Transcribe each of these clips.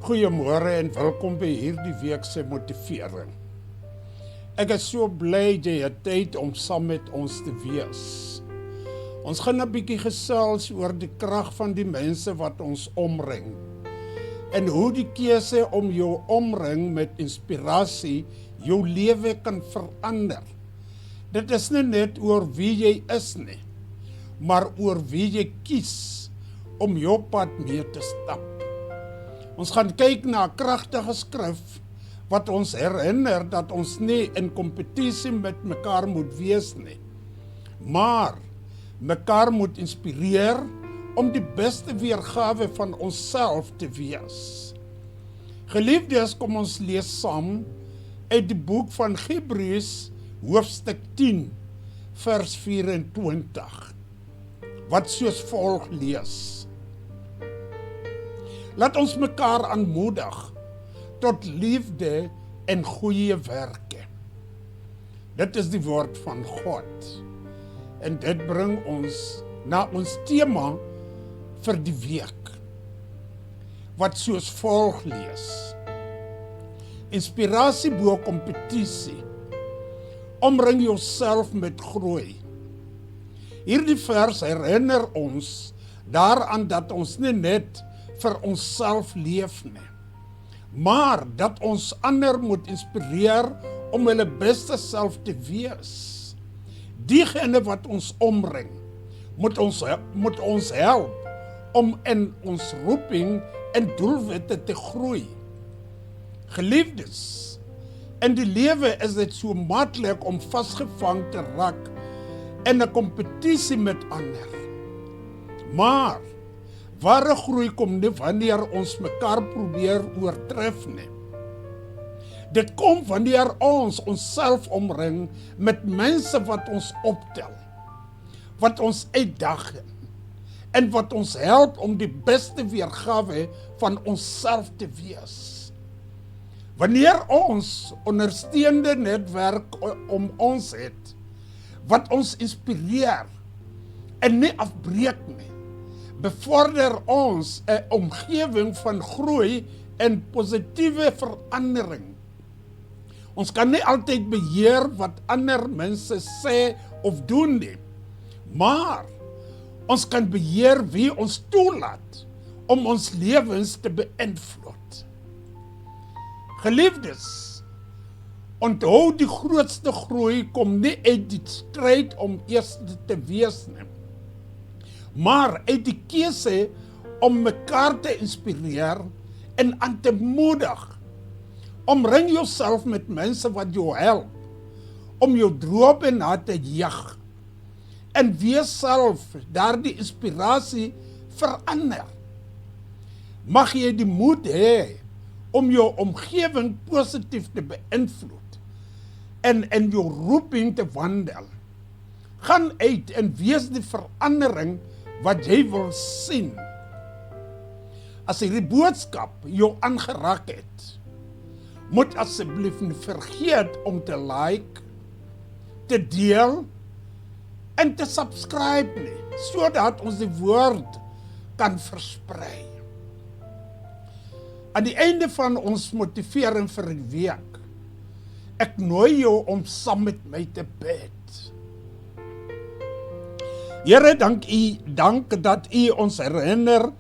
Goeiemôre en welkom by hierdie week se motivering. Ek is so bly jy het tyd om saam met ons te wees. Ons gaan 'n bietjie gesels oor die krag van die mense wat ons omring en hoe die keuse om jou omring met inspirasie jou lewe kan verander. Dit is nie net oor wie jy is nie, maar oor wie jy kies om jou pad mee te stap. Ons gaan kyk na 'n kragtige skrif wat ons herinner dat ons nie in kompetisie met mekaar moet wees nie, maar mekaar moet inspireer om die beste weergawe van onsself te wees. Geliefdes, kom ons lees saam uit die boek van Hebreërs hoofstuk 10 vers 24 wat soos volg lees. Laat ons mekaar aanmoedig tot liefde en goeie werke. Dit is die woord van God. En dit bring ons na ons tema vir die week, wat soos volg lees. Inspirasie bo kompetisie. Omring jouself met groei. Hierdie vers herinner ons daaraan dat ons nie net vir onsself leef nie, maar dat ons ander moet inspireer om hulle beste self te wees. Diegene wat ons omring, moet ons help om in ons roeping en doelwitte te groei. Geliefdes, in die lewe is dit so maklik om vasgevang te raak in 'n kompetisie met ander. Maar ware groei kom nie wanneer ons mekaar probeer oortref nie. Dit kom wanneer ons onsself omring met mense wat ons optel, wat ons uitdag en wat ons help om die beste weergawe van onsself te wees. Wanneer ons ondersteunende netwerk om ons het, wat ons inspireer en nie afbreek nie, bevorder ons 'n omgewing van groei en positiewe verandering. Ons kan nie altyd beheer wat ander mense sê of doen nie, maar ons kan beheer wie ons toelaat om ons lewens te beïnvloed. Geliefdes, onthou die grootste groei kom nie uit die stryd om eerste te wees nie, maar uit die keuse om mekaar te inspireer en aan te moedig. Omring jouself met mense wat jou help om jou drome na te jag en wees self daardie inspirasie verander. Mag jy die moed hê om jou omgewing positief te beïnvloed en in jou roeping te wandel. Gaan uit en wees die verandering wat jy wil sien. As hierdie boodskap jou aangeraak het, moet asseblief nie vergeet om te like, te deel en te subscribe nie, sodat ons die woord kan versprei. Aan die einde van ons motivering vir die week, ek nooi jou om saam met my te bid. Here, dank dat U ons herinner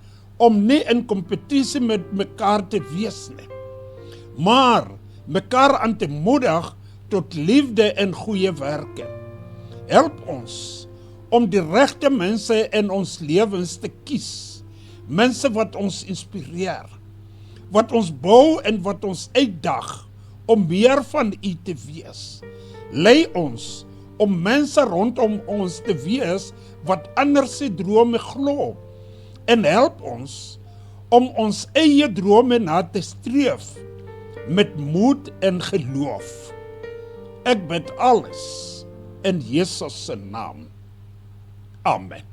om nie in kompetisie met mekaar te wees nie, maar mekaar aan te moedig tot liefde en goeie werke. Help ons om die regte mense in ons lewens te kies, mense wat ons inspireer, wat ons bou en wat ons uitdag om meer van U te wees. Lei ons om mense rondom ons te wees wat ander se drome glo, en help ons om ons eie drome na te streef met moed en geloof. Ek bid alles in Jesus se naam. Amen.